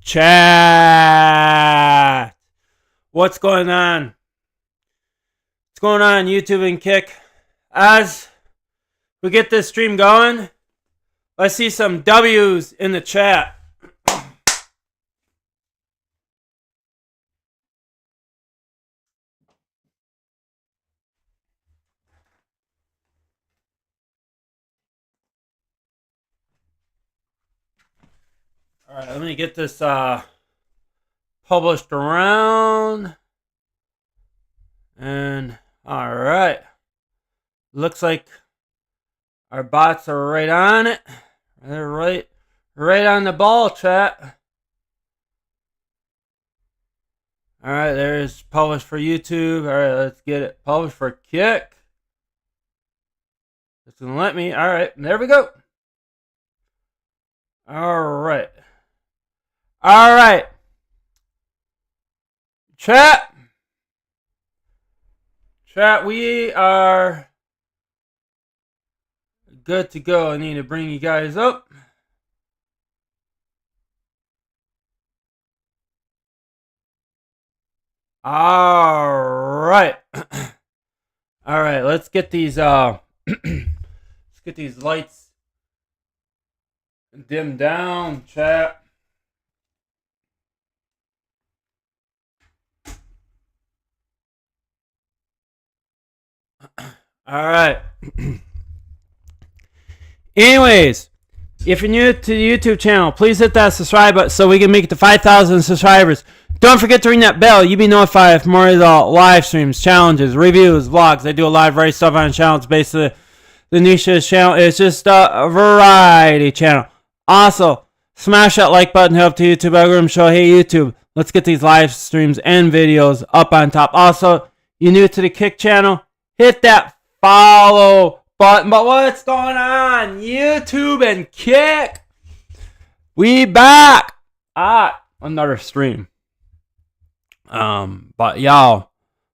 Chat. What's going on? What's going on, YouTube and Kick? As we get this stream going, let's see some W's in the chat. All right, let me get this published around. And all right, looks like our bots are right on it. They're right on the ball, chat. All right, there's published for YouTube. All right, let's get it published for Kick. It's gonna let me. All right, there we go. All right. Chat, we are good to go. I need to bring you guys up. All right. All right, let's get these let's get these lights dimmed down, chat. All right. Anyways, if you're new to the YouTube channel, please hit that subscribe button so we can make it to 5,000 subscribers. Don't forget to ring that bell. You'll be notified for more of the live streams, challenges, reviews, vlogs. I do a lot of variety stuff on channels. Basically, the niche of this channel is just a variety channel. Also, smash that like button. Help the YouTube algorithm show, hey YouTube, let's get these live streams and videos up on top. Also, you're new to the Kick channel, hit that follow button. But what's going on, YouTube and Kick? We back at another stream. But y'all,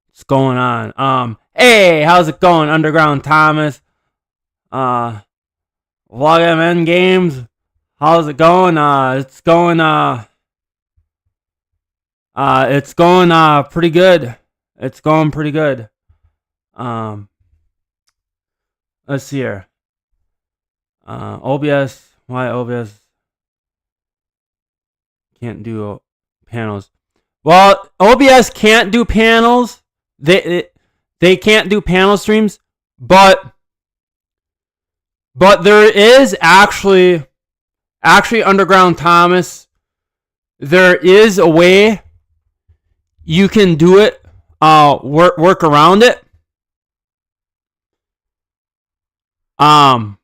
what's going on? Hey, how's it going, Underground Thomas? Vlog MN Games, how's it going? It's going pretty good. It's going pretty good. Let's see here. OBS, why OBS can't do panels? Well, OBS can't do panels. They can't do panel streams, but there is actually Underground Thomas, there is a way you can do it, work around it. I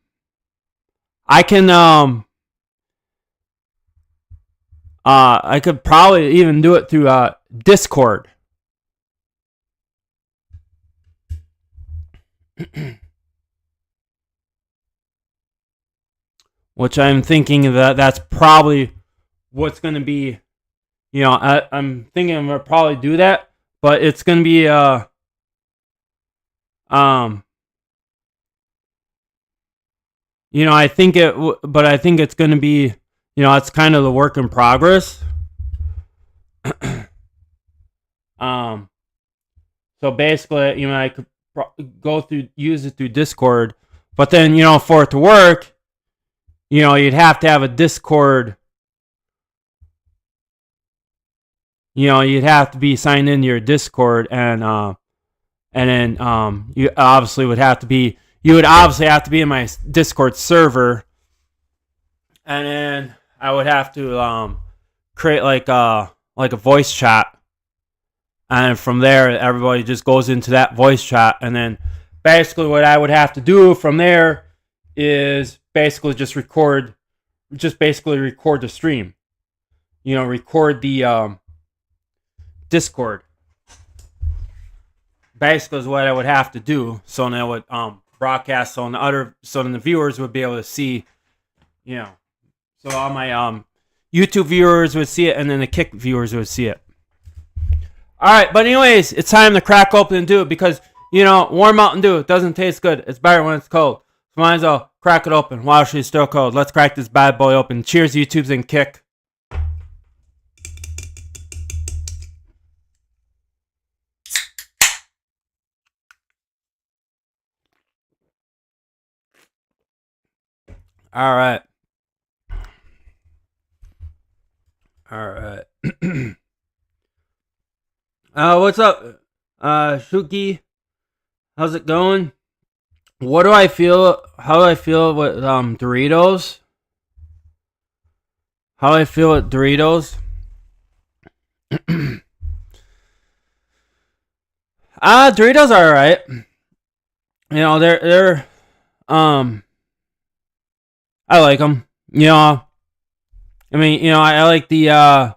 could probably even do it through Discord. Which I'm thinking that's probably what's going to be, I'm thinking I'm going to probably do that, but it's going to be, I think it's going to be, it's kind of the work in progress. So basically, I could use it through Discord, but then, for it to work, you'd have to have a Discord. You'd have to be signed into your Discord, and then you obviously would have to be. You would obviously have to be in my Discord server, and then I would have to create like a voice chat, and from there everybody just goes into that voice chat, and then basically what I would have to do from there is basically record the stream. Record the Discord. Basically is what I would have to do. So then I would broadcast so then the viewers would be able to see, so all my YouTube viewers would see it, and then the Kick viewers would see it. All right, but anyways, it's time to crack open and do it because warm Mountain Dew doesn't taste good. It's better when it's cold. So might as well crack it open while she's still cold. Let's crack this bad boy open. Cheers, YouTubes and Kick. All right. All right. What's up, Shuki? How's it going? What do I feel? How do I feel with Doritos? How do I feel with Doritos? Doritos are alright. You know, they're I like them. You know, I mean, you know, I like the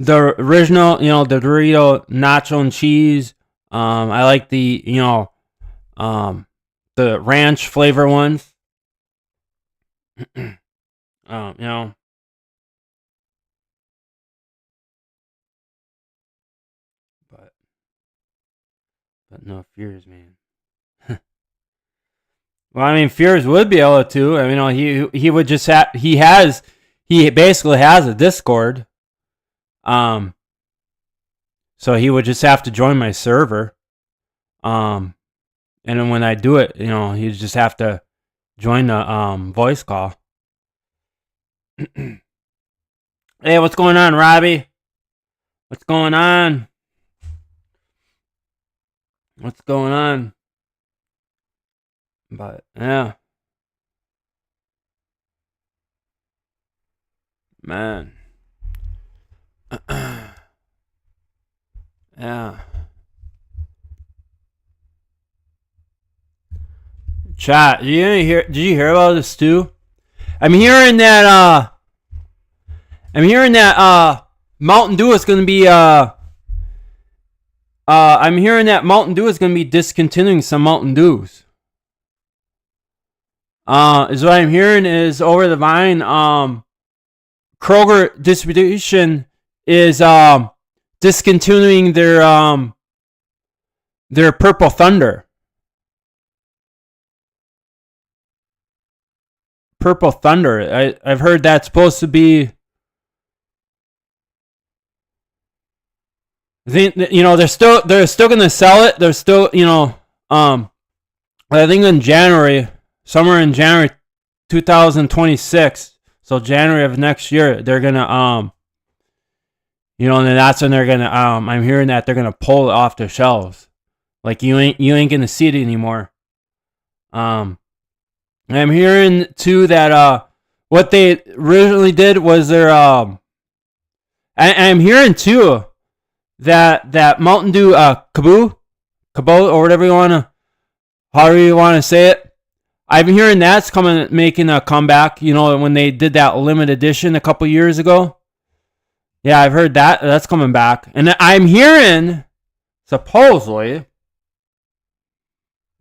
original, you know, the Dorito nacho and cheese. I like the, you know, the ranch flavor ones. You know. But no fears, man. Well, I mean, Fears would be able to. I mean, he would just have. He basically has a Discord. So he would just have to join my server. And then when I do it, you know, he'd just have to join the voice call. Hey, what's going on, Robbie? What's going on? What's going on? But yeah, man. Yeah. Chat, did you hear about this too? I'm hearing that Mountain Dew is gonna be I'm hearing that Mountain Dew is gonna be discontinuing some Mountain Dews. Is what I'm hearing is over the vine, Kroger distribution is discontinuing their Purple Thunder. Purple Thunder. I've heard that's supposed to be. You know, they're still gonna sell it. They're still, you know, I think in January, somewhere in January 2026. So January of next year, they're gonna you know, and then that's when they're gonna I'm hearing that they're gonna pull it off the shelves. Like you ain't gonna see it anymore. I'm hearing too that what they originally did was their I'm hearing too that Mountain Dew Cabo or whatever however you wanna say it. I've been hearing that's making a comeback. You know, when they did that limited edition a couple years ago. Yeah, I've heard that's coming back, and I'm hearing supposedly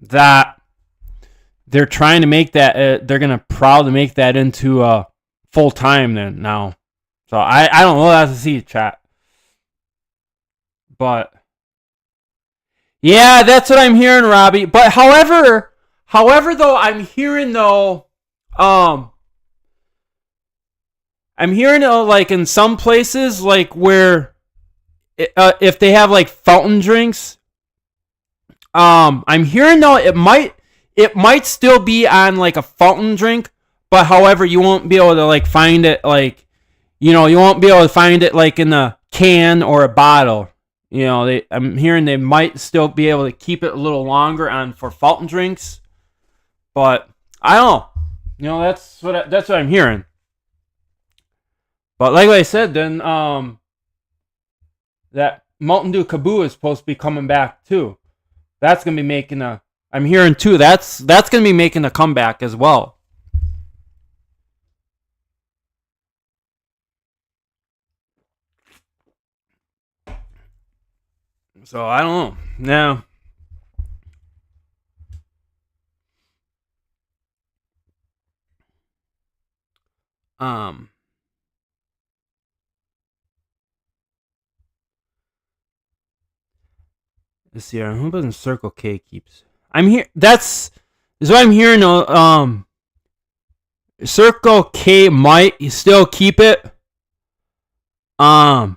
that they're trying to make that. They're gonna probably make that into full time then now. So I don't know. That's to see, chat. But yeah, that's what I'm hearing, Robbie. But however, though, I'm hearing like in some places, like where if they have like fountain drinks, I'm hearing though it might still be on like a fountain drink, but however you won't be able to like find it, like, you know, you won't be able to find it like in a can or a bottle. You know, I'm hearing they might still be able to keep it a little longer for fountain drinks, but I don't know. You know, that's what I'm hearing. But like I said, then that Mountain Dew Cabo is supposed to be coming back too. That's gonna be making I'm hearing too. That's gonna be making a comeback as well. So I don't know. Now, let's see. Who doesn't Circle K keeps? I'm here. Is what I'm hearing. Circle K might still keep it. But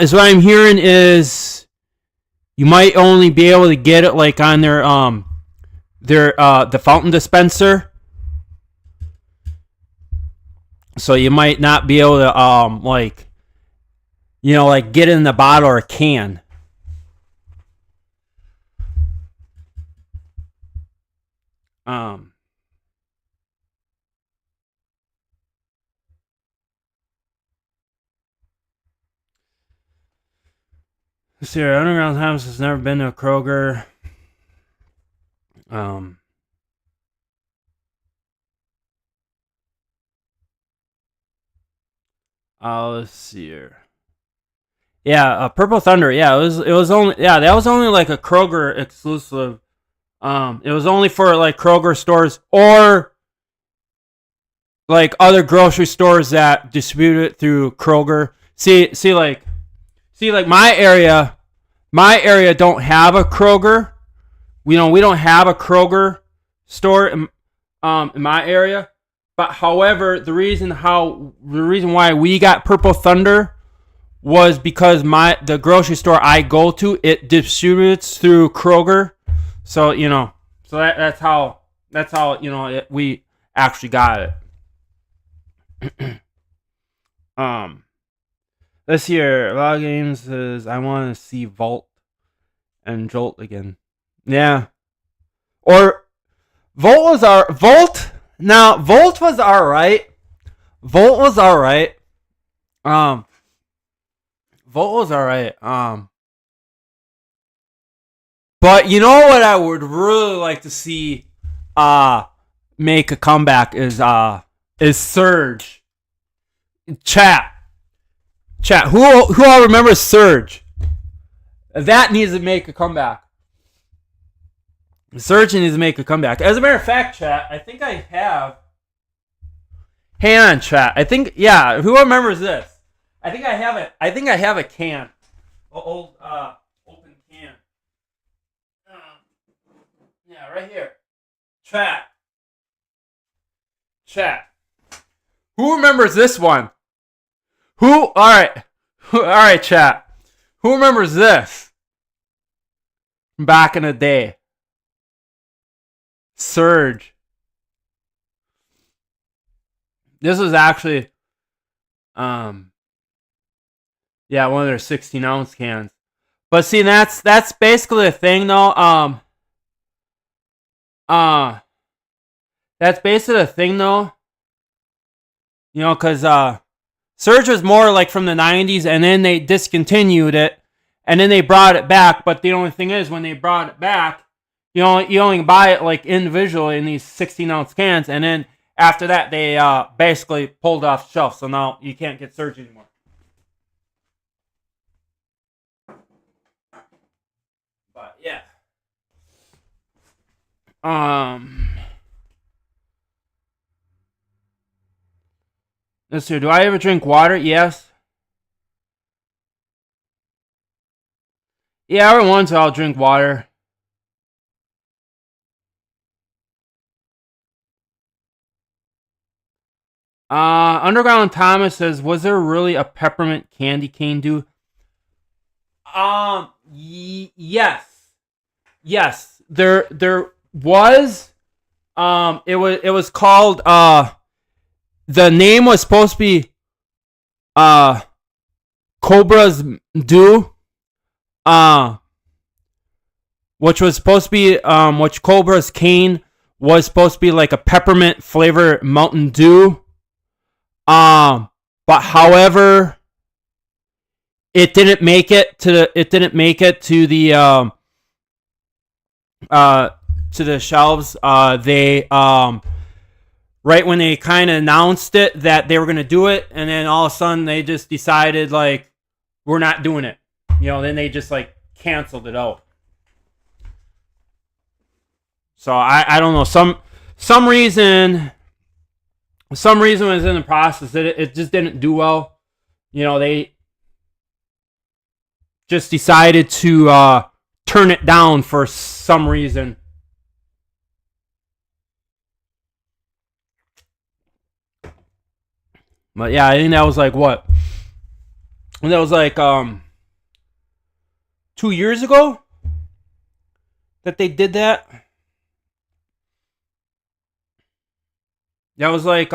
is what I'm hearing is you might only be able to get it like on their the fountain dispenser. So you might not be able to like, you know, like get it in the bottle or a can. Let's see here. Underground Times has never been to a Kroger. Let's see here. Yeah, Purple Thunder. Yeah, it was only, yeah, that was only like a Kroger exclusive. It was only for like Kroger stores or like other grocery stores that distribute it through Kroger. See, like my area don't have a Kroger. We don't have a Kroger store in my area. But however, the reason why we got Purple Thunder was because the grocery store I go to, it distributes through Kroger. So, you know, that's how you know we actually got it. This year, a lot of games says I want to see Vault and Jolt again. Yeah. Or Volt was Volt. Now Volt was alright. Volt was alright. But you know what I would really like to see make a comeback is Surge. Chat. Who all remembers Surge? That needs to make a comeback. Surge needs to make a comeback. As a matter of fact, chat, I think I have. Hang on, chat. I think, yeah. Who remembers this? I think I have it. I think I have a can. Old open can. Yeah, right here. Chat. Who remembers this one? All right, chat. Who remembers this? Back in the day. Surge. This was actually, yeah, one of their 16-ounce cans. But see, that's basically the thing, though. That's basically the thing, though. You know, because Surge was more like from the 90s, and then they discontinued it, and then they brought it back. But the only thing is, when they brought it back, you only buy it like individually in these 16-ounce cans, and then after that, they basically pulled off the shelf. So now you can't get Surge anymore. But yeah. Let's see. Do I ever drink water? Yes. Yeah, every once in a while I'll drink water. Underground Thomas says, was there really a peppermint candy cane dude? Yes. There was. It was called. The name was supposed to be. Cobra's Dew. Which was supposed to be. Which Cobra's cane was supposed to be like a peppermint flavor Mountain Dew. But however, it didn't make it to the to the shelves. They right when they kind of announced it that they were going to do it, and then all of a sudden they just decided like we're not doing it. You know, then they just like canceled it out. So I don't know, some reason was in the process that it just didn't do well. You know, they just decided to turn it down for some reason. But yeah, I think that was like what? That was like 2 years ago that they did that. That was like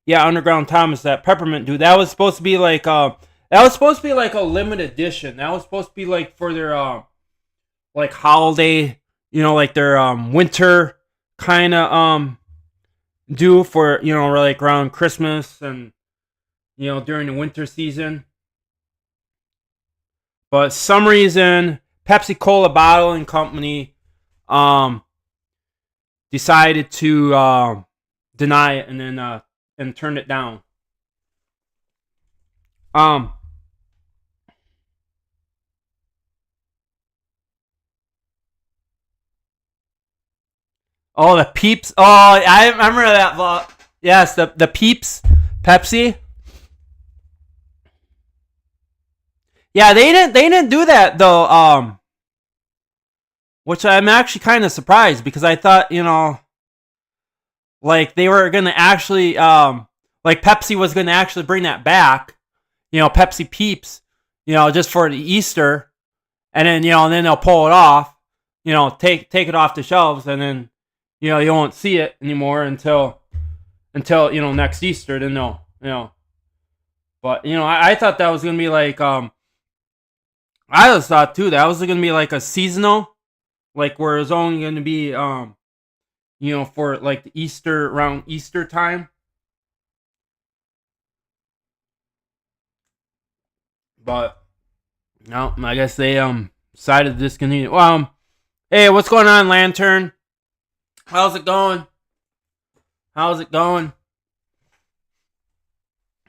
Yeah, Underground Thomas, that peppermint dude. That was supposed to be like a limited edition. That was supposed to be like for their like holiday, like their winter kind of do for like around Christmas and during the winter season. But some reason Pepsi Cola Bottling Company decided to deny it and then and turned it down. Um oh, the Peeps. Oh, I remember that. Yes, the Peeps Pepsi. Yeah, they didn't do that though. Which I'm actually kind of surprised because I thought like they were gonna actually like Pepsi was gonna actually bring that back. Pepsi Peeps. Just for the Easter, and then they'll pull it off. Take it off the shelves, and then you won't see it anymore until next Easter. Then they'll. But I thought that was gonna be like I just thought too that was gonna be like a seasonal, like where it's only gonna be for like the Easter around Easter time. But no, I guess they decided to discontinue. Well, hey, what's going on, Lantern? How's it going? How's it going?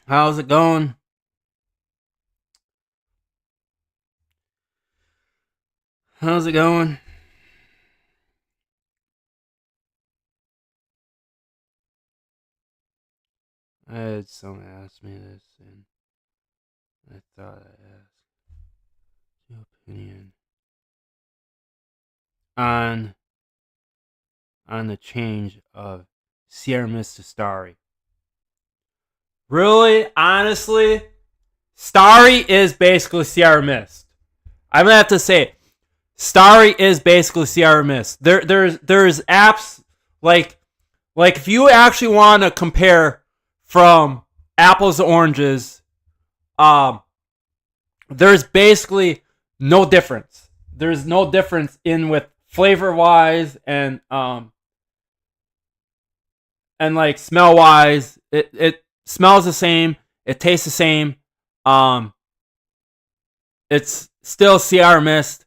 How's it going? How's it going? I had someone ask me this, and I thought I asked your opinion on the change of Sierra Mist to Starry. Really, honestly, Starry is basically Sierra Mist. I'm gonna have to say, Starry is basically Sierra Mist. There's apps like if you actually want to compare from apples to oranges, there's basically no difference. There's no difference in with flavor wise and like smell wise. It smells the same. It tastes the same. It's still Sierra Mist.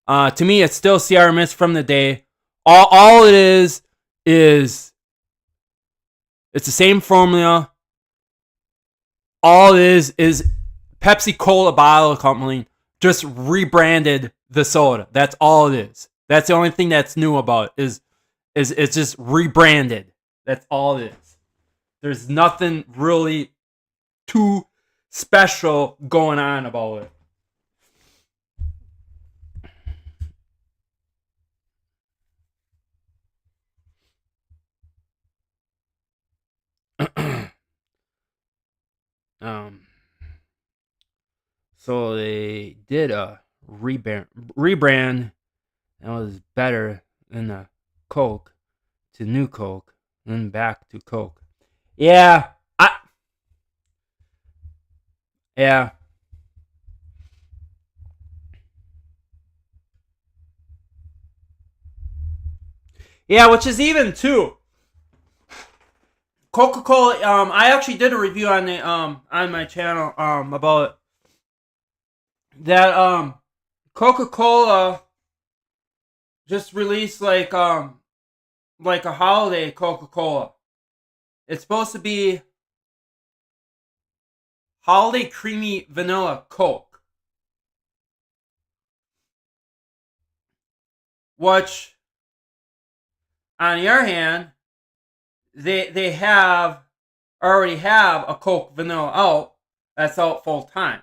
To me, it's still Sierra Mist from the day. All it is it's the same formula. All it is Pepsi Cola Bottle Company just rebranded the soda. That's all it is. That's the only thing that's new about it is it's just rebranded. That's all it is. There's nothing really too special going on about it. So they did a rebrand and was better than the Coke to New Coke, then back to Coke. Yeah, yeah, yeah. Which is even too. Coca-Cola. I actually did a review on the on my channel about that. Coca-Cola just released like a holiday Coca-Cola. It's supposed to be holiday creamy vanilla Coke, which on the other hand, they have already have a Coke vanilla out that's out full time.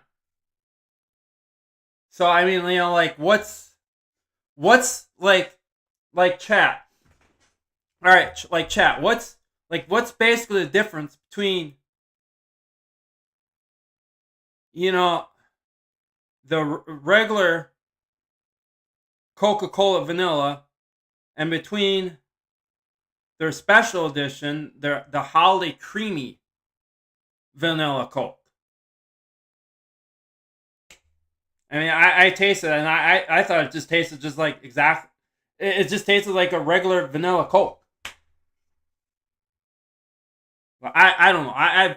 So I mean, like what's like chat. All right, like chat. What's basically the difference between the regular Coca-Cola vanilla and between their special edition, the holiday creamy vanilla Coke. I mean, I tasted it and I thought it just tasted just like exact. It just tasted like a regular vanilla Coke. But I don't know. I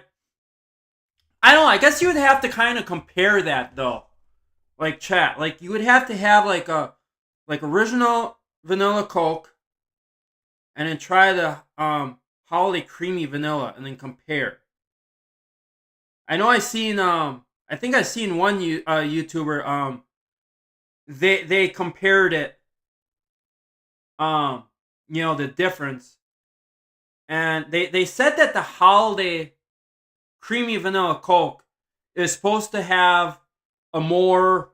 don't know. I guess you would have to kind of compare that though. Like chat, like you would have to have like a original vanilla Coke, and then try the holiday creamy vanilla, and then compare. I know I seen I think I seen one YouTuber they compared it the difference, and they said that the holiday creamy vanilla Coke is supposed to have a more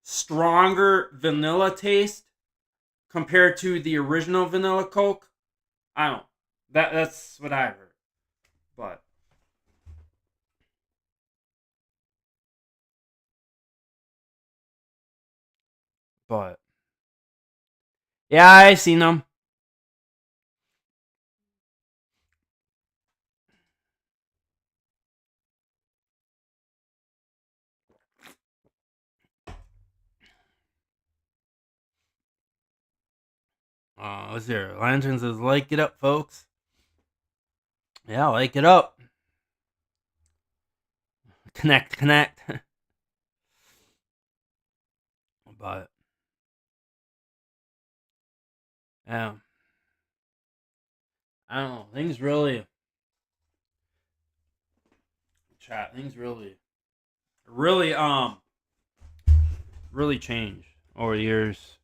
stronger vanilla taste compared to the original vanilla Coke. I don't know. That's what I heard. But yeah, I seen them. What's there? Lantern says, like it up, folks. Yeah, like it up. Connect. But yeah, I don't know. Things really really change over the years.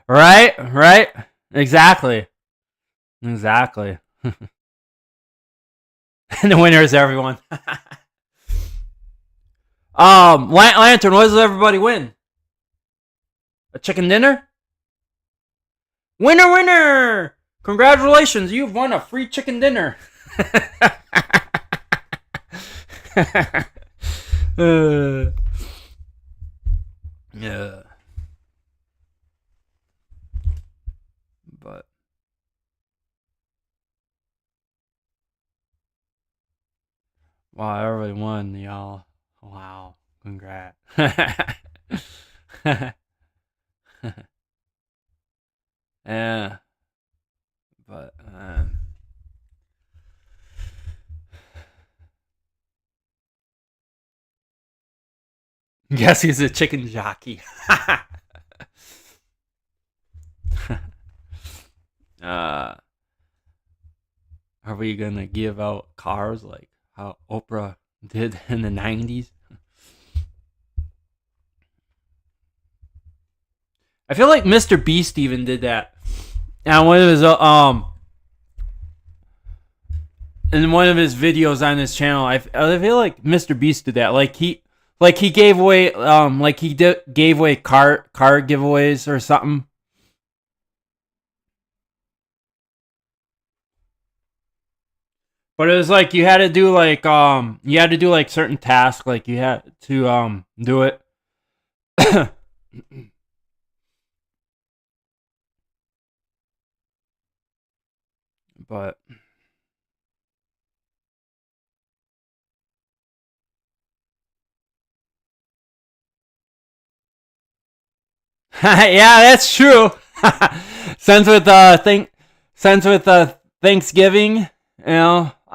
Right, exactly. And the winner is everyone. Lantern, what does everybody win? A chicken dinner? Winner! Congratulations, you've won a free chicken dinner. Yeah. But wow, everybody won, y'all. Wow, congrats. Yeah, but guess he's a chicken jockey. Are we gonna give out cars like how Oprah did in the 90s? I feel like Mr. Beast even did that. And one of his in one of his videos on his channel, I feel like Mr. Beast did that. Like he gave away gave away car giveaways or something. But it was like you had to do like certain tasks, like you had to do it. But yeah, that's true. Since with Thanksgiving,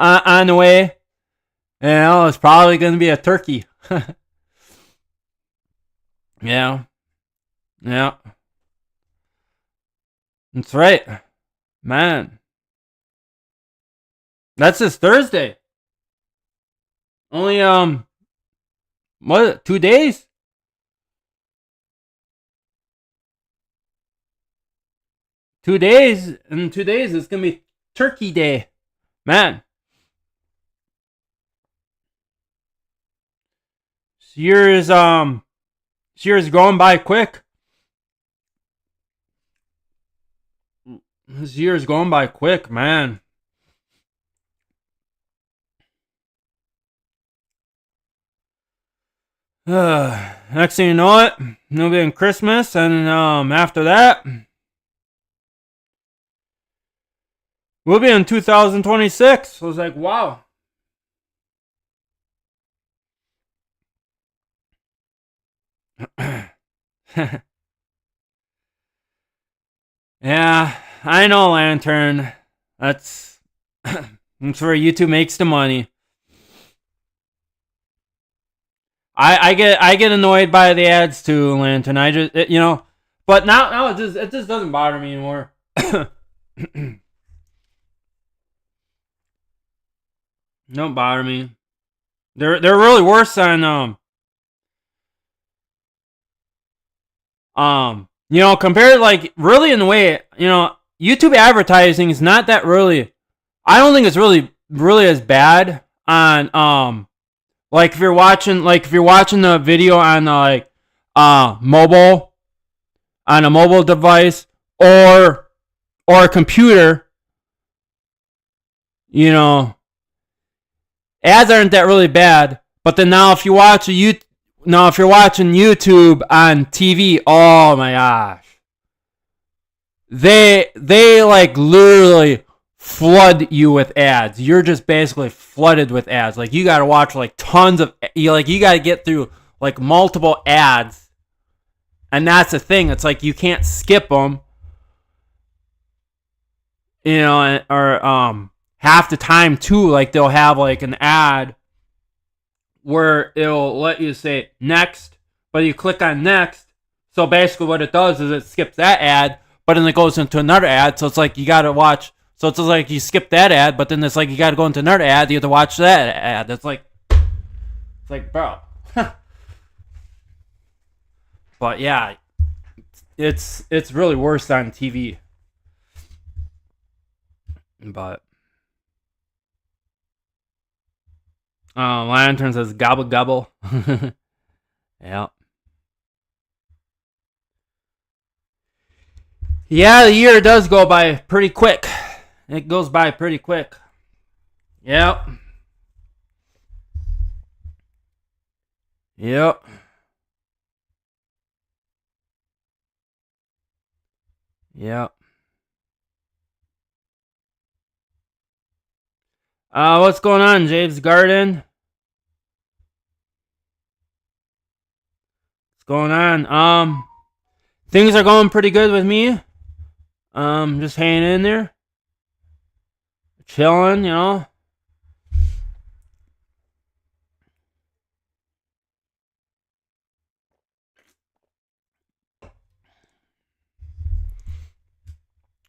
on the way, it's probably gonna be a turkey. Yeah. That's right, man. That's this Thursday. Only what? 2 days? 2 days. In 2 days, it's gonna be Turkey Day, man. This year's going by quick. This year's going by quick, man. next thing you know it, it'll be in Christmas, and after that, we'll be in 2026. So I was like, wow. Yeah, I know, Lantern. That's that's where YouTube makes the money. I get annoyed by the ads too, Lantern. I just but now it just doesn't bother me anymore. Don't bother me. They're really worse than compared, like, really, in a way, YouTube advertising is not that really. I don't think it's really as bad on like if you're watching the video on mobile, on a mobile device, or a computer. Ads aren't that really bad. But then now if you're watching YouTube on TV, oh my gosh. They like literally flood you with ads. You're just basically flooded with ads. Like, you gotta watch like tons of, you gotta get through like multiple ads. And that's the thing. It's like you can't skip them. Or half the time too, like they'll have like an ad where it'll let you say next, but you click on next. So basically what it does is it skips that ad, but then it goes into another ad. So it's like you gotta watch. So it's like you skip that ad, but then it's like you gotta go into another ad. You have to watch that ad. It's like, bro. But yeah, it's really worse on TV. But Lantern says gobble gobble. Yeah. Yeah, the year does go by pretty quick. It goes by pretty quick. Yep. Yep. Yep. What's going on, James Garden? What's going on? Things are going pretty good with me. Just hanging in there. Chilling,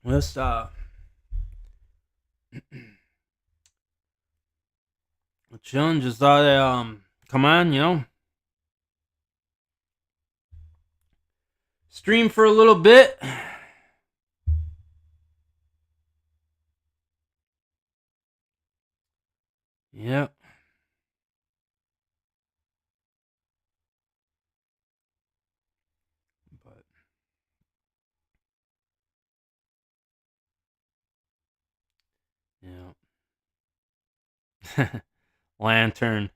Just, chilling, just thought I, come on, stream for a little bit. Yep. But yeah. Lantern.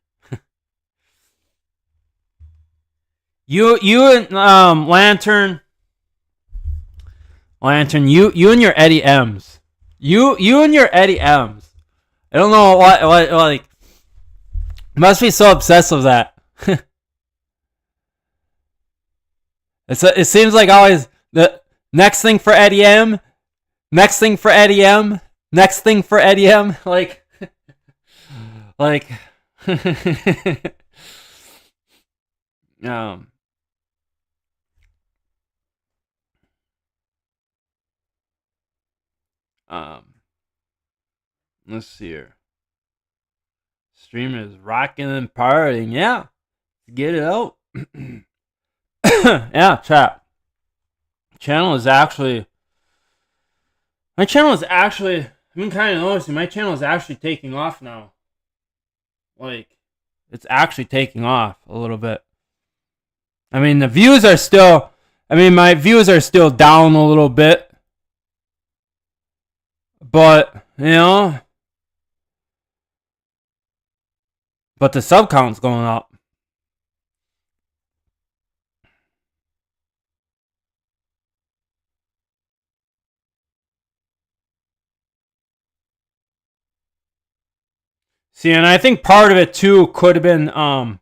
you and Lantern, you and your Eddie M's. You and your Eddie M's. I don't know what like, must be so obsessed with that. It seems like always the next thing for Eddie M, next thing for Eddie M, next thing for Eddie M, like let's see here. Streamer is rocking and partying. Yeah, get it out. Yeah, chat. My channel is actually. I've been kind of noticing my channel is actually taking off now. Like, it's actually taking off a little bit. I mean, my views are still down a little bit. But, but the sub count's going up. See, and I think part of it too could have been, I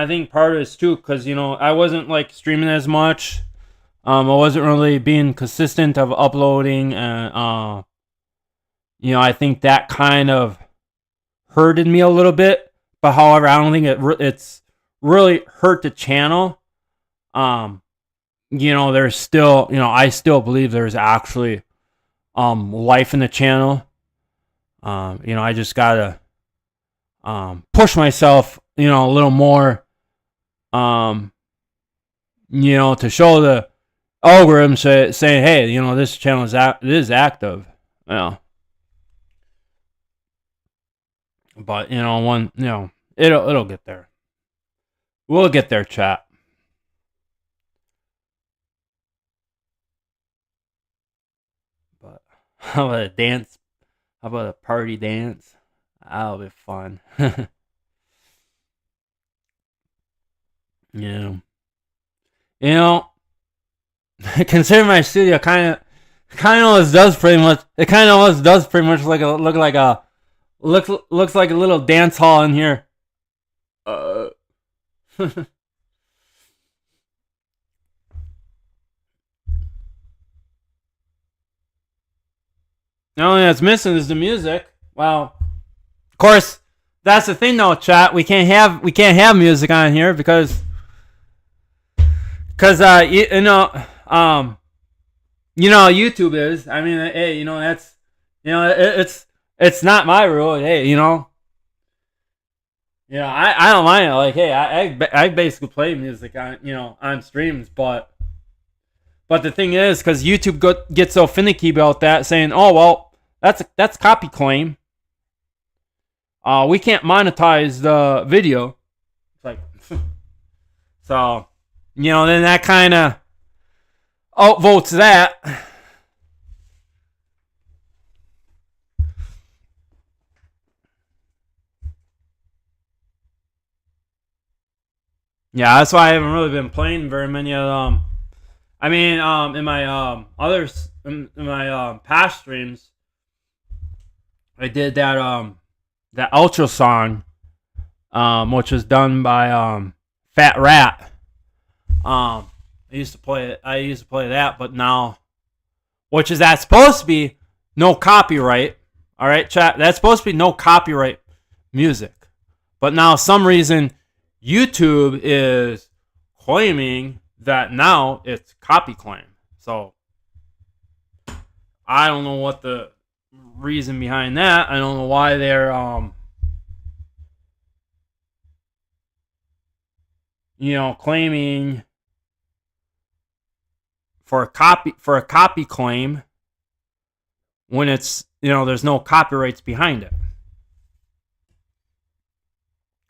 think part of it is too because I wasn't like streaming as much. I wasn't really being consistent of uploading, and I think that kind of hurted me a little bit. But however, I don't think it's really hurt the channel. There's still, I still believe there's actually life in the channel. I just gotta push myself, a little more, to show the algorithm saying, hey, this channel is active. But it'll get there. We'll get there, chat. But how about a dance? How about a party dance? That'll be fun. Consider my studio kind of does pretty much. It kind of does pretty much looks like a little dance hall in here. The only thing that's missing is the music. Well, of course, that's the thing though, chat. We can't have music on here because YouTube is. I mean, hey, that's it's not my rule. Hey, I don't mind it. Like, hey, I basically play music on streams, but the thing is, because YouTube gets so finicky about that, saying, oh well, that's copy claim. We can't monetize the video. It's like, so, then that kind of outvotes that. Yeah, that's why I haven't really been playing very many of them. I mean, in my in my past streams, I did that outro song, which was done by Fat Rat. I used to play it. I used to play that, but now, which is that supposed to be no copyright? All right, chat. That's supposed to be no copyright music, but now some reason YouTube is claiming that now it's copy claim. So I don't know what the reason behind that. I don't know why they're claiming for a copy claim when it's there's no copyrights behind it.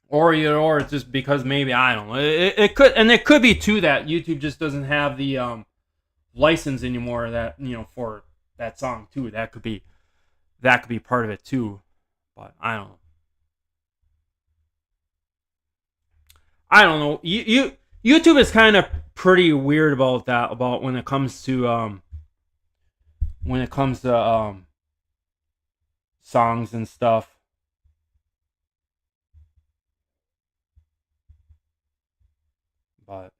Or it's just because maybe, I don't know. It could be too that YouTube just doesn't have the license anymore that for that song too. That could be part of it too. But I don't know. YouTube is kind of pretty weird about that, about when it comes to songs and stuff. But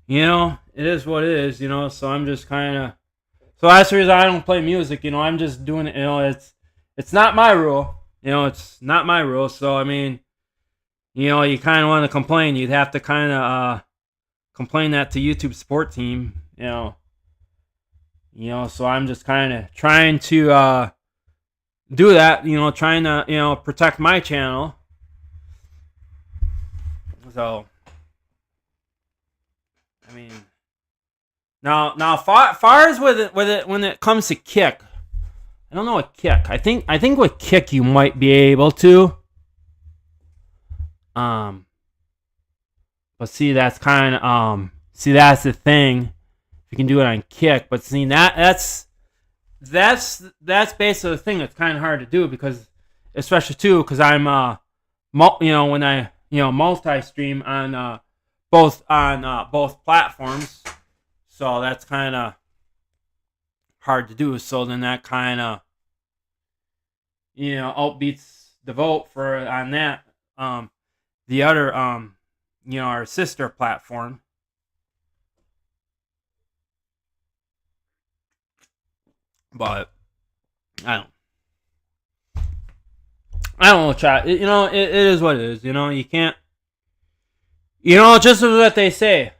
it is what it is, so I'm just kind of, so that's the reason I don't play music. I'm just doing it. It's not my rule. It's not my rule. So I mean, you kind of want to complain, you'd have to kind of complain that to YouTube support team. So I'm just kind of trying to do that. Trying to protect my channel. So I mean, now far as with it when it comes to Kick, I don't know what Kick. I think with Kick you might be able to. But see, that's kind of that's the thing. You can do it on Kick, but see that's basically the thing that's kind of hard to do, because especially too because I'm when I multi-stream on both platforms, so that's kind of hard to do. So then that kind of outbeats the vote for on that. The other our sister platform. But I don't know, chat. It is what it is. You can't. Just as what they say.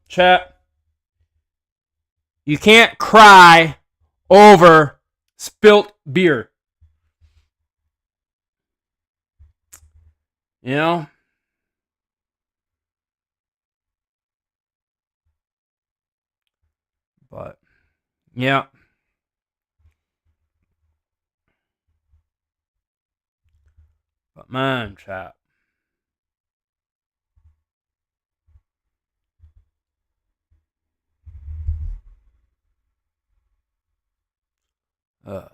Chat. You can't cry over spilt beer. But yeah. But man, chat. All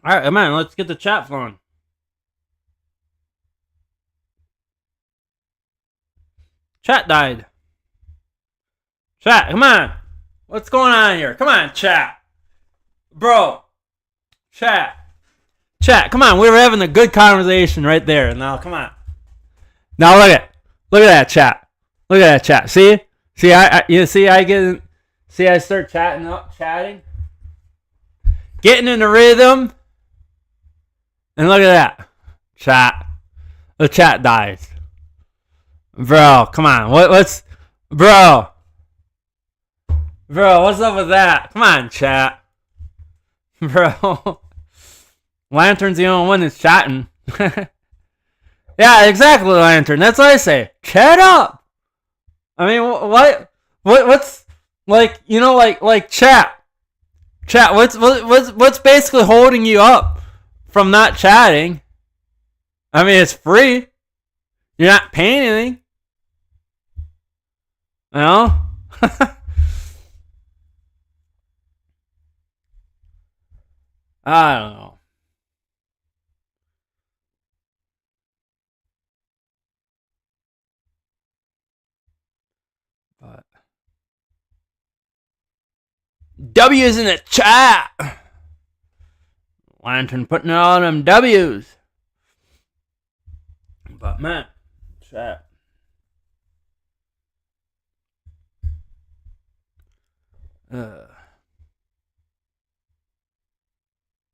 right, man, let's get the chat flowing. Chat died. Chat, come on. What's going on here? Come on, chat. Bro. Chat, come on. We were having a good conversation right there. Now, come on. Now, look at that chat. Look at that chat. See, I start chatting. Getting in the rhythm. And look at that. Chat. The chat dies. Bro, come on. Bro, what's up with that? Come on, chat. Bro. Lantern's the only one that's chatting. Yeah, exactly, Lantern. That's what I say. Chat up. I mean, what's like, chat. Chat, what's basically holding you up from not chatting? I mean, it's free. You're not paying anything. I don't know. But W's in the chat. Lantern putting all them W's. But man, chat.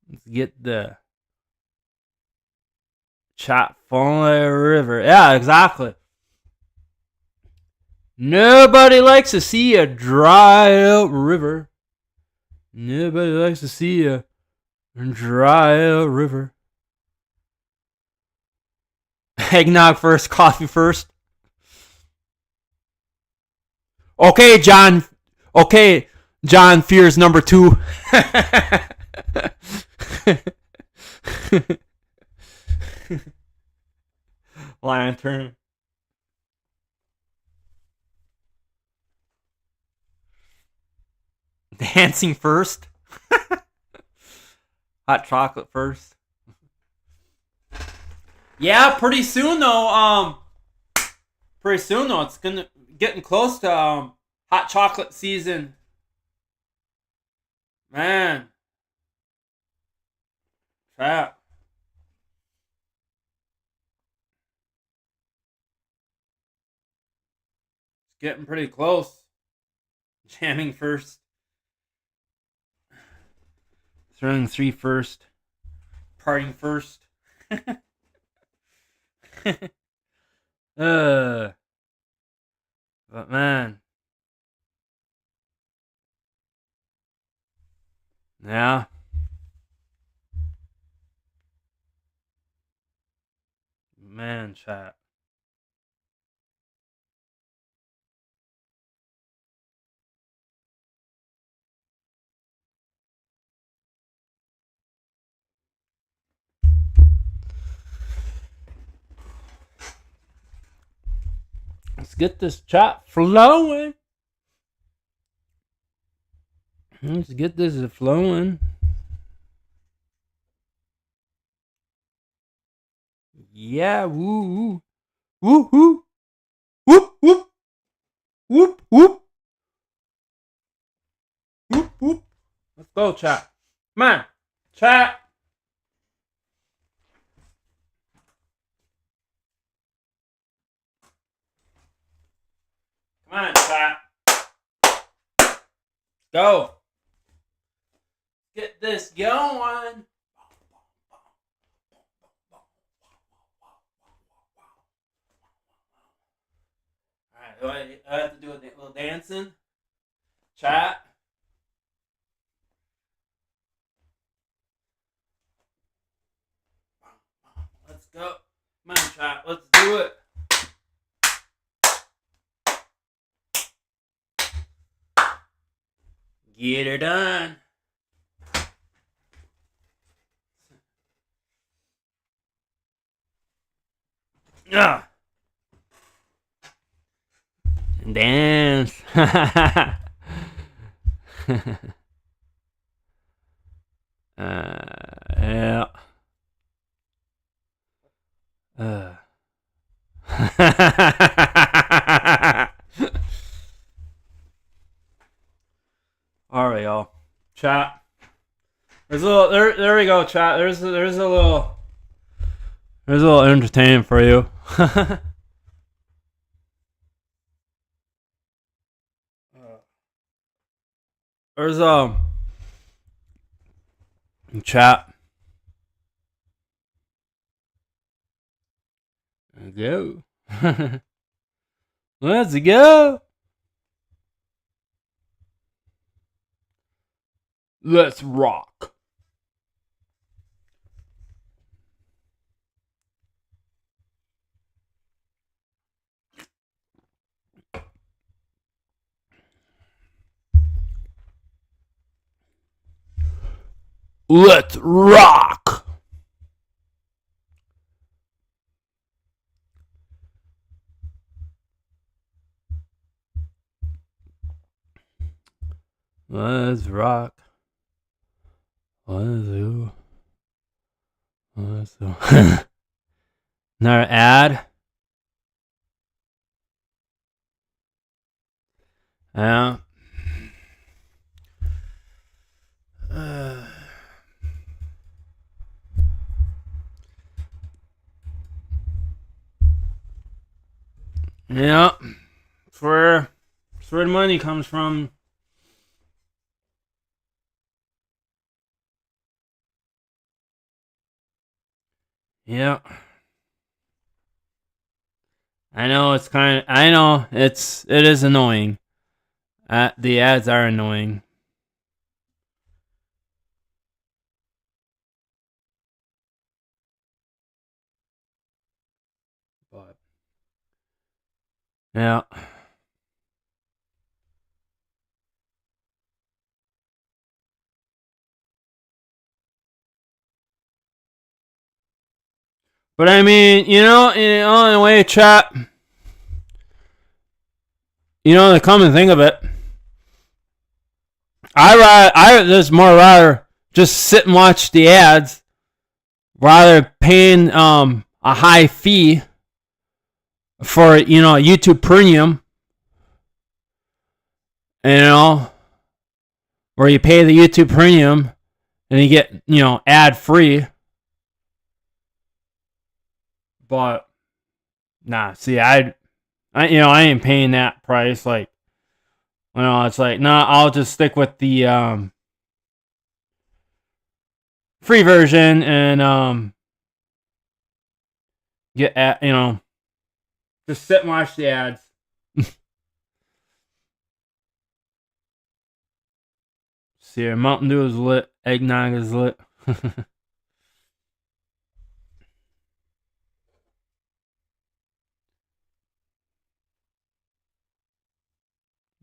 Let's get the chat falling a river. Yeah, exactly. Nobody likes to see a dry out river. Nobody likes to see a dry out river. Eggnog first, coffee first. Okay, John. Okay, John fears number 2. Lantern. Dancing first. Hot chocolate first. Yeah, pretty soon though. It's getting close to hot chocolate season. Man. Crap. It's getting pretty close. Jamming first. Throwing 3 first. Parting first. But man. Yeah. Man, chat. Let's get this chat flowing. Let's get this flowing. Yeah, woo, woo, woo, whoop, whoop, whoop, whoop, whoop, whoop. Let's go, chat. Come on, chat. Come on, chat. Go. Get this going. Alright, I have to do a little dancing. Chat. Let's go. Come on, chat. Let's do it. Get her done. Ugh. Dance. Yeah. All right, y'all. Chat. There's a little. There we go. Chat. There's a little entertainment for you. There's chat. Go. Let's go. Let's rock. Let's rock. Let's rock. Let's do. Another ad. Yeah. Yeah. It's where the money comes from. Yeah. I know it is annoying. The ads are annoying. But yeah. But I mean, in a way, chat. The common thing of it, I just more rather just sit and watch the ads rather paying a high fee for YouTube Premium, where you pay the YouTube Premium and you get ad free. But nah, see, I ain't paying that price. Like, it's like, nah, I'll just stick with the free version and get just sit and watch the ads. See, Mountain Dew is lit, eggnog is lit.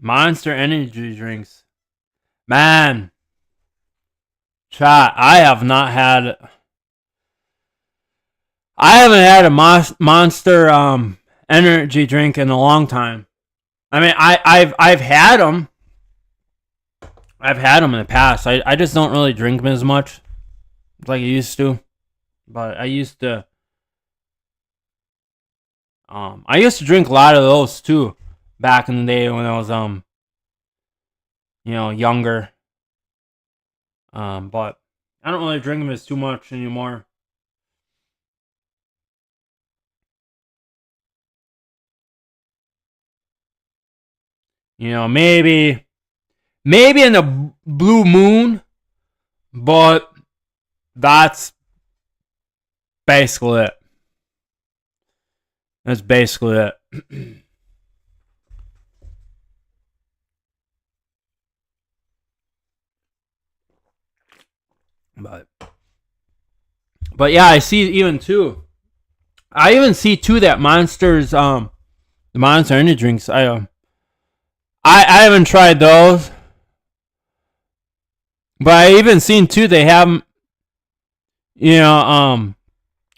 Monster energy drinks. Man. Chat, I haven't had a Monster energy drink in a long time. I mean, I've had them. I've had them in the past. I just don't really drink them as much like I used to. But I used to drink a lot of those too back in the day when I was younger. But I don't really drink them as too much anymore. maybe in a blue moon, but that's basically it. That's basically it. But yeah, I see even too. I even see too that Monsters, the Monster Energy drinks. I haven't tried those, but I even seen too they have, them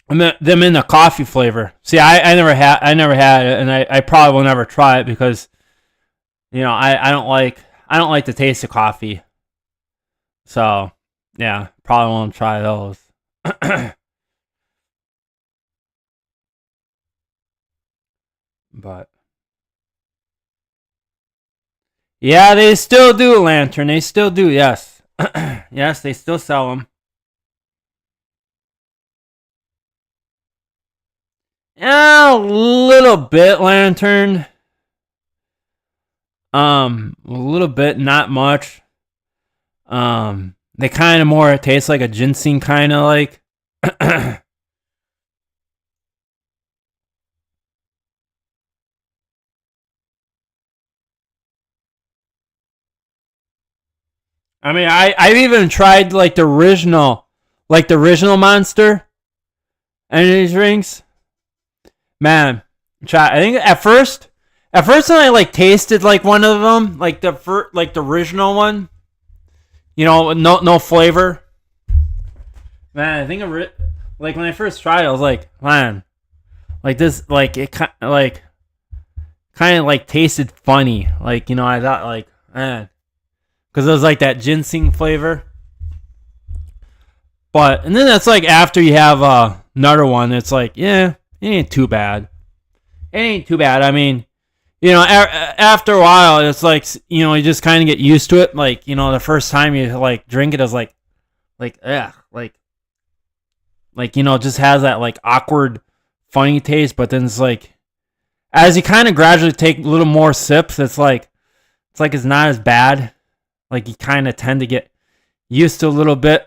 in the coffee flavor. See, I never had it, and I probably will never try it because, I don't like the taste of coffee. So, yeah, probably won't try those. But yeah, they still do, Lantern. They still do. Yes, yes, they still sell them. Yeah, a little bit, Lantern. A little bit, not much. They kind of more taste like a ginseng, kind of like. I mean, I've even tried like the original Monster energy drinks. Man, I think at first when I like tasted like one of them, like the original one, no flavor. Man, I think like when I first tried it, I was like, man, like this, like it kind of like tasted funny. Like, I thought like, man, because it was like that ginseng flavor. And then that's like after you have another one, it's like, yeah, it ain't too bad. It ain't too bad. I mean, after a while, it's like, you just kind of get used to it. Like, the first time you like drink it, it's ugh, it just has that like awkward, funny taste. But then it's like, as you kind of gradually take a little more sips, it's it's not as bad. Like you kind of tend to get used to a little bit,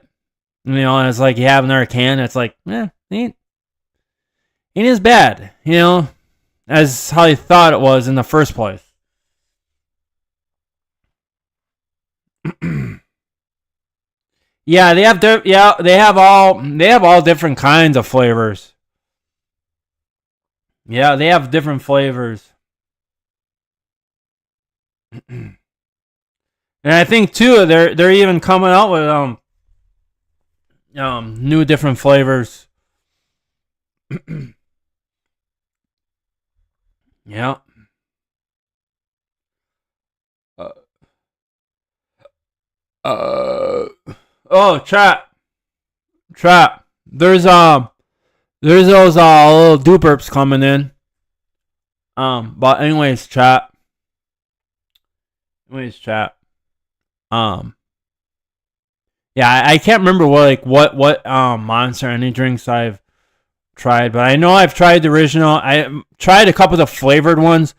and it's like you have another can. It's like, ain't as bad, as how you thought it was in the first place. Yeah, they have all different kinds of flavors. Yeah, they have different flavors. And I think too they're even coming out with new different flavors. Yeah. Uh, uh oh, chat. There's those little duperps coming in. But anyways, chat. Um, yeah, I can't remember what Monster Energy drinks I've tried, but I know I've tried the original. I tried a couple of the flavored ones.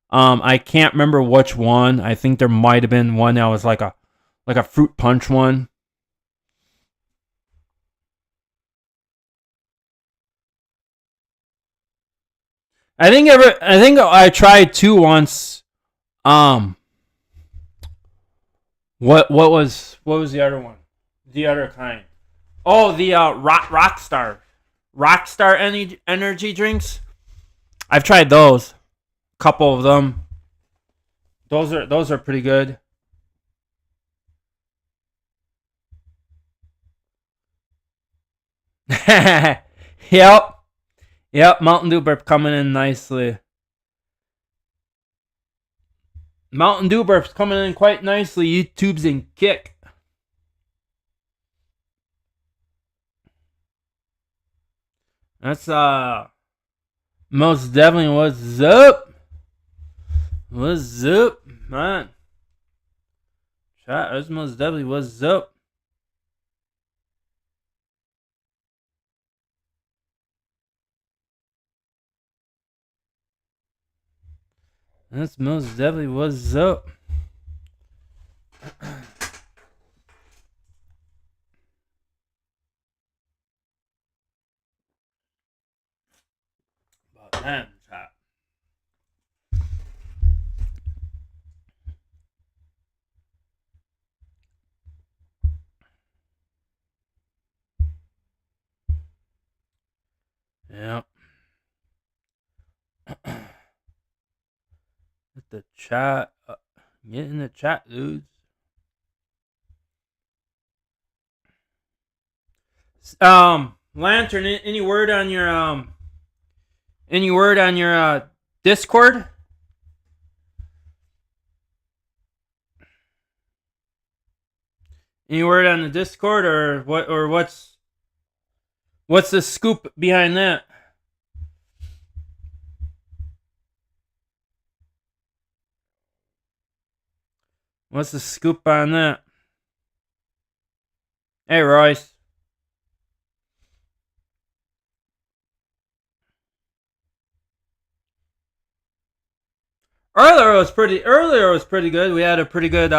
I can't remember which one. I think there might have been one that was like a fruit punch one. I think I tried two once. Um, what was the other one? The other kind. Oh, the Rockstar energy drinks. I've tried those. Couple of them. Those are pretty good. Yep. Yep, Mountain Dew burp coming in nicely. Mountain Dew burp's coming in quite nicely. YouTube's in kick. That's most definitely what's up. What's up, man? Chat, that's most definitely what's up. That's most definitely what's up. About that chat. Yep. Get the chat. Get in the chat, dudes. Lantern. Any word on your Discord? Any word on the Discord, or what? Or what's the scoop behind that? What's the scoop on that? Hey, Royce. Earlier was pretty good. We had a pretty good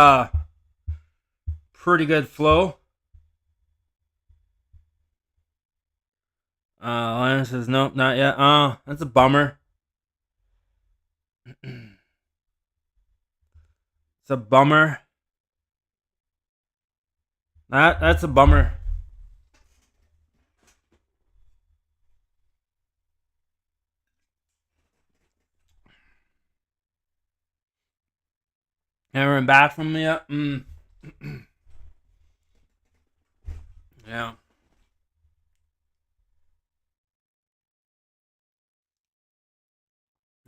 flow. Lana says nope, not yet. That's a bummer. It's a bummer. That's a bummer. Haven't been back from me yet. Yeah.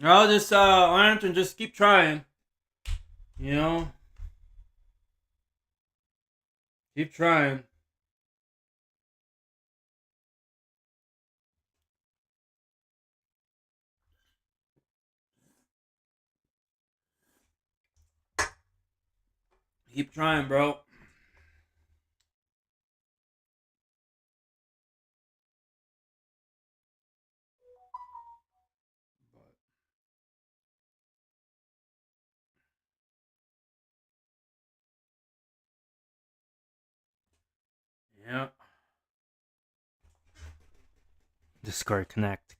I'll just Lantern, just keep trying. You know? Keep trying. Keep trying, bro. Yeah. Discord connect.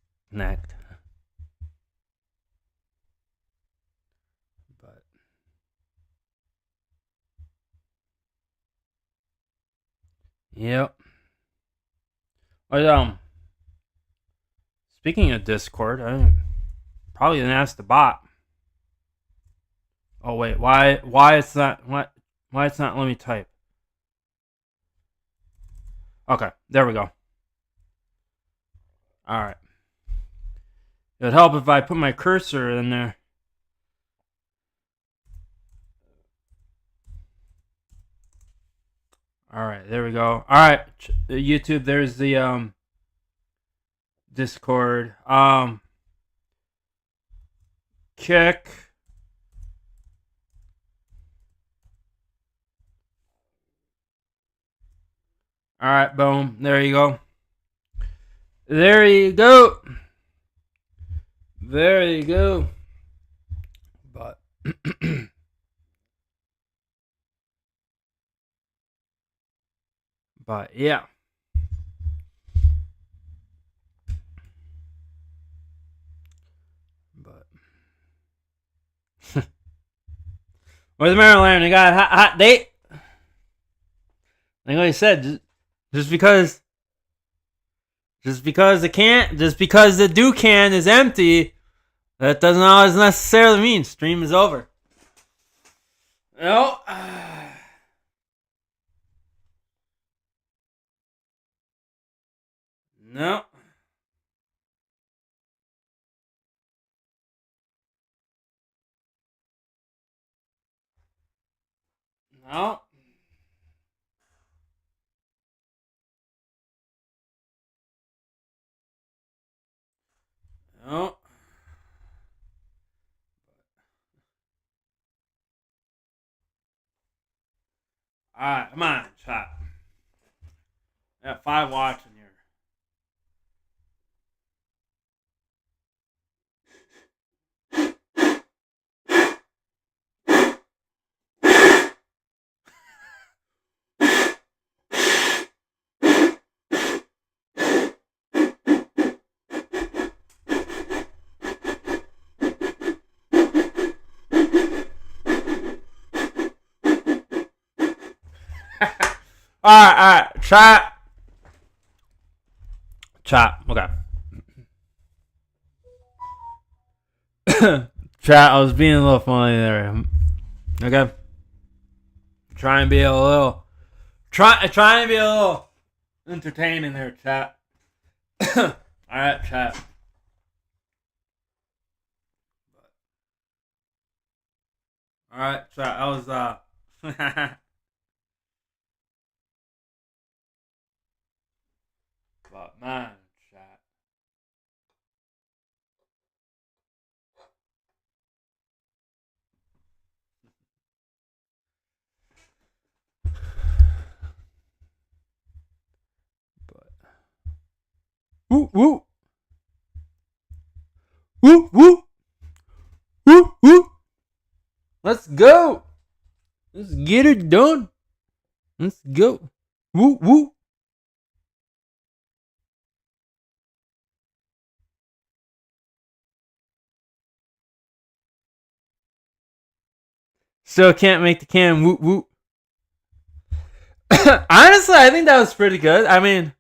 But yep. But speaking of Discord, I probably didn't ask the bot. Oh wait, why it's not why it's not let me type. Okay, there we go. Alright. It would help if I put my cursor in there. Alright, there we go. Alright, YouTube, there's the Discord. Kick. Alright, boom. There you go. There you go. There you go. But but yeah. But where's Maryland? They got a hot date. Like I said, just because the Ducan is empty, that doesn't always necessarily mean stream is over. No. No. No. No. Alright, come on, chat. I got 5 watching here. Alright, chat. Chat, okay. Chat, I was being a little funny there. Okay. Trying to be a little entertaining there, chat. Alright, chat. Alright, chat. I was but man, chat. But woo woo. Woo woo. Woo woo. Let's go. Let's get it done. Let's go. Woo woo. Still can't make the can. Woo woo. Honestly, I think that was pretty good. I mean,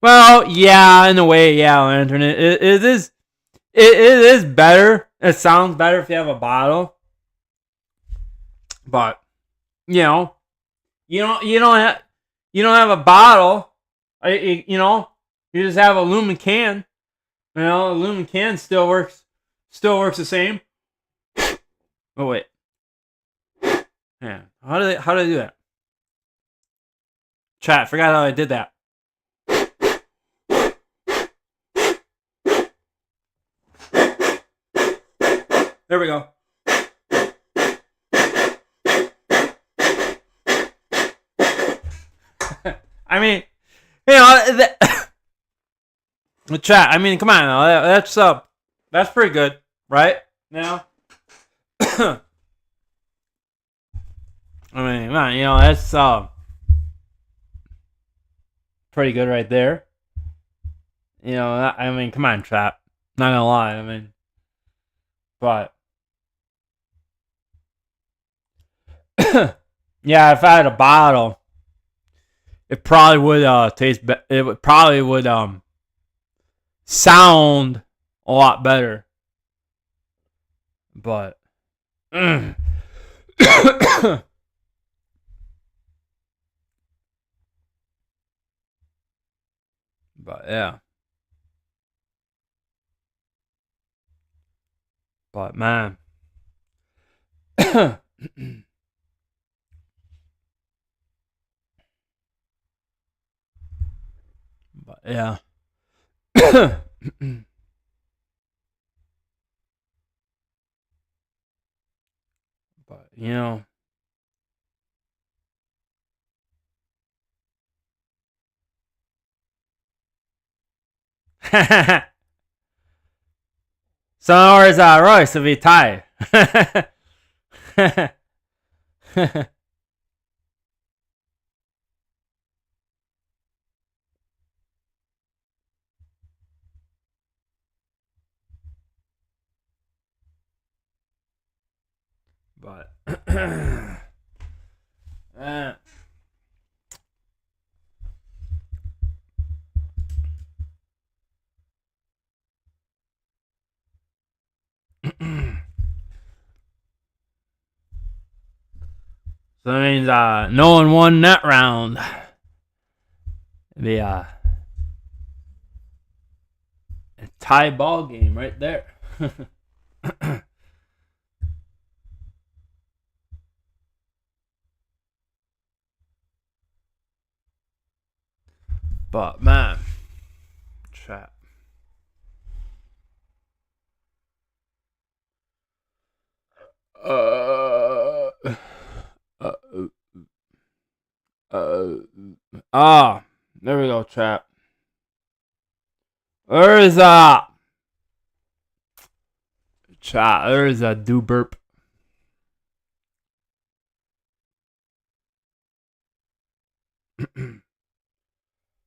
well, yeah, in a way, yeah, Lantern. It is it is better. It sounds better if you have a bottle, but you know, you don't have a bottle. You know, you just have a aluminum can. You know, aluminum can still works the same. Oh wait, yeah. How do they do that? Chat, forgot how I did that. There we go. I mean, you know, the chat. I mean, come on, that's pretty good, right? Now, I mean, come on, you know, that's pretty good right there. You know, I mean, come on, chat. Not gonna lie, I mean, but yeah, if I had a bottle, it probably would taste. It probably would sound a lot better. But but yeah. But man. But yeah. But you know. So is Royce to be tied. But so that means no one won that round. The a tie ball game right there. But man, chat. There we go, chat. There's chat. There's a do burp.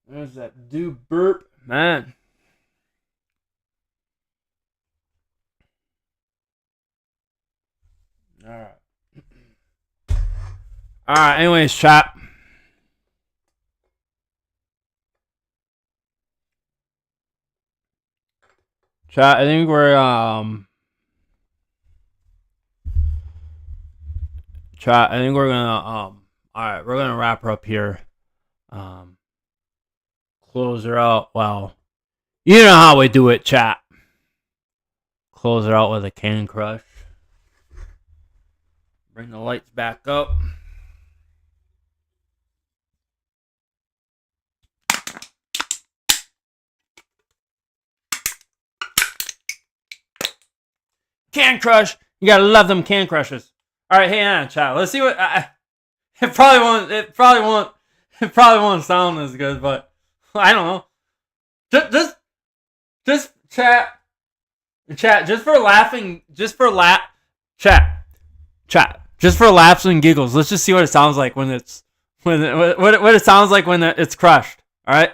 There's that do burp, man. All right. Alright, anyways, chat. Chat, I think we're chat, I think we're gonna alright, we're gonna wrap her up here. Close her out. Well, you know how we do it, chat. Close her out with a Can Crush. Bring the lights back up. Can Crush. You gotta love them Can Crushes. All right, hey, on, chat. Let's see what. It probably won't sound as good, but I don't know. Just chat. Just for laughing. Just for chat. Just for laughs and giggles. Let's just see what it sounds like when it's what it sounds like when it's crushed. All right.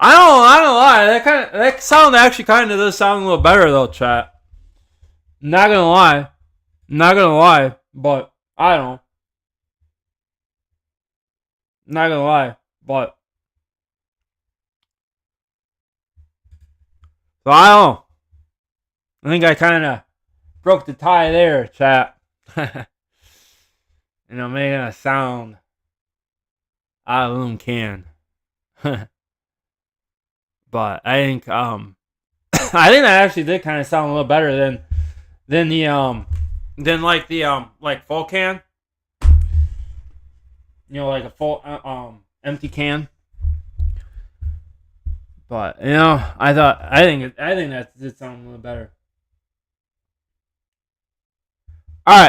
I don't lie. That sound actually kind of does sound a little better though, chat. Not gonna lie, but I don't know. Not gonna lie, but so I don't know. I think I kind of broke the tie there, chat. Making a sound out of aluminum can. But I think that actually did kind of sound a little better than the like full can. Like a full empty can. But I think that did sound a little better. All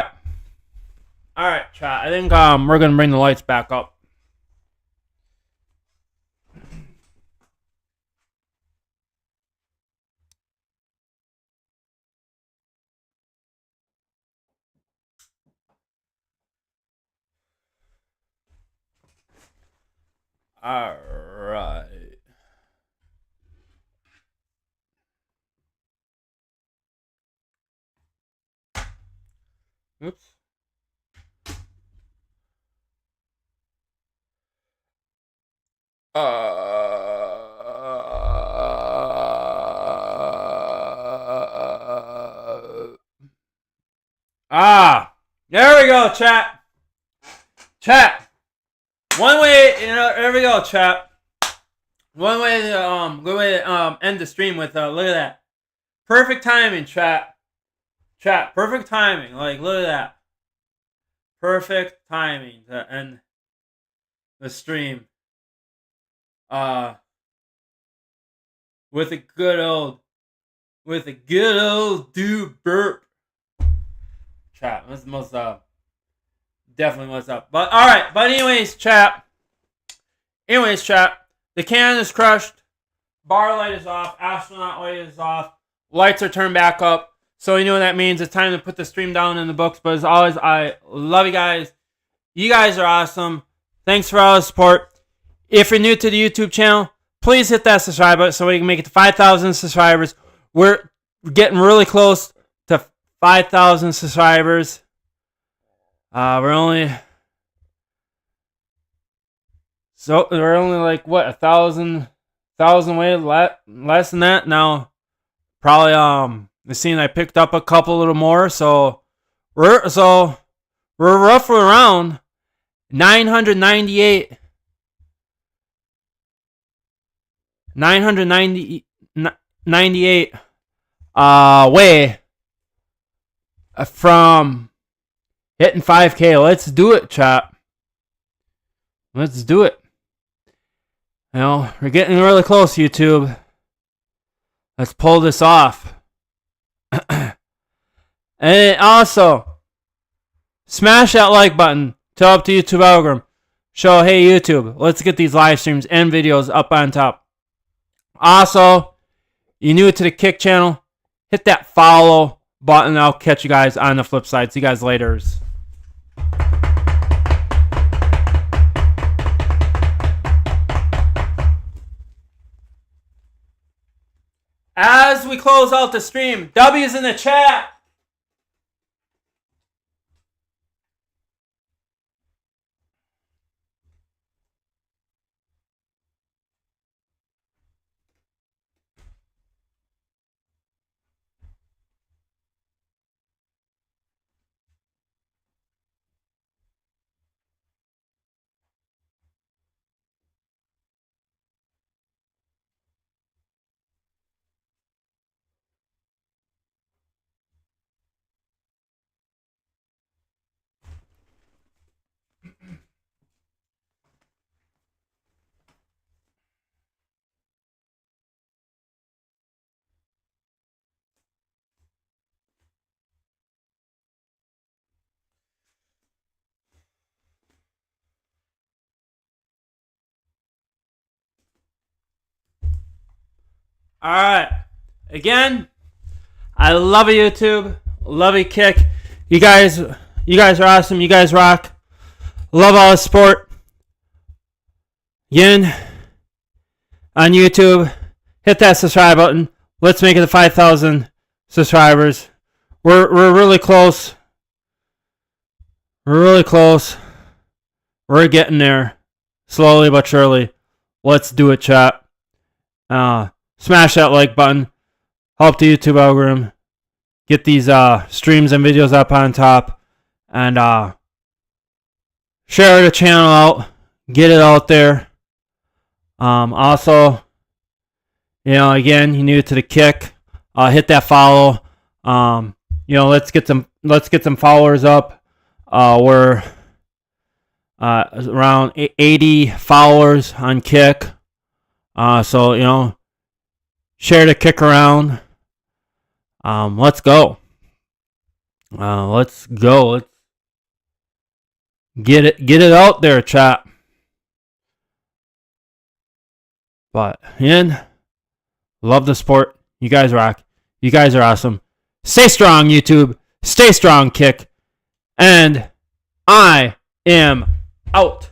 right, chat. I think we're gonna bring the lights back up. All right. Oops. There we go, chat. One way, there we go, chat. One way to good way to end the stream with look at that. Perfect timing, chat. Perfect timing. Like, look at that. Perfect timing to end the stream. With a good old dude burp. Chat. That's the most definitely what's up. But alright, anyways, chat. The can is crushed. Bar light is off. Astronaut light is off. Lights are turned back up. So you know what that means. It's time to put the stream down in the books. But as always, I love you guys. You guys are awesome. Thanks for all the support. If you're new to the YouTube channel, please hit that subscribe button so we can make it to 5,000 subscribers. We're getting really close to 5,000 subscribers. We're only like what, 1,000 way less than that now. Probably the scene I picked up a couple little more, so we're roughly around 998 way from hitting 5K. Let's do it, chat. Let's do it. We're getting really close, YouTube. Let's pull this off. And also, smash that like button to help the YouTube algorithm. Show, hey YouTube, let's get these live streams and videos up on top. Also, you're new to the Kick channel, hit that follow button. I'll catch you guys on the flip side. See you guys later. As we close out the stream, W's in the chat. All right. Again, I love you, YouTube. Love you, Kick. You guys are awesome. You guys rock. Love all the support. Again, on YouTube, hit that subscribe button. Let's make it to 5,000 subscribers. We're really close. We're really close. We're getting there, slowly but surely. Let's do it, chat. Smash that like button. Help the YouTube algorithm. Get these streams and videos up on top. And share the channel out. Get it out there. Also, again, you're new to the Kick. Hit that follow. Let's get some followers up. We're around 80 followers on Kick. So share the Kick around. Let's go. Let's go. Let's get it out there, chat. But again, love the sport. You guys rock. You guys are awesome. Stay strong, YouTube. Stay strong, Kick. And I am out.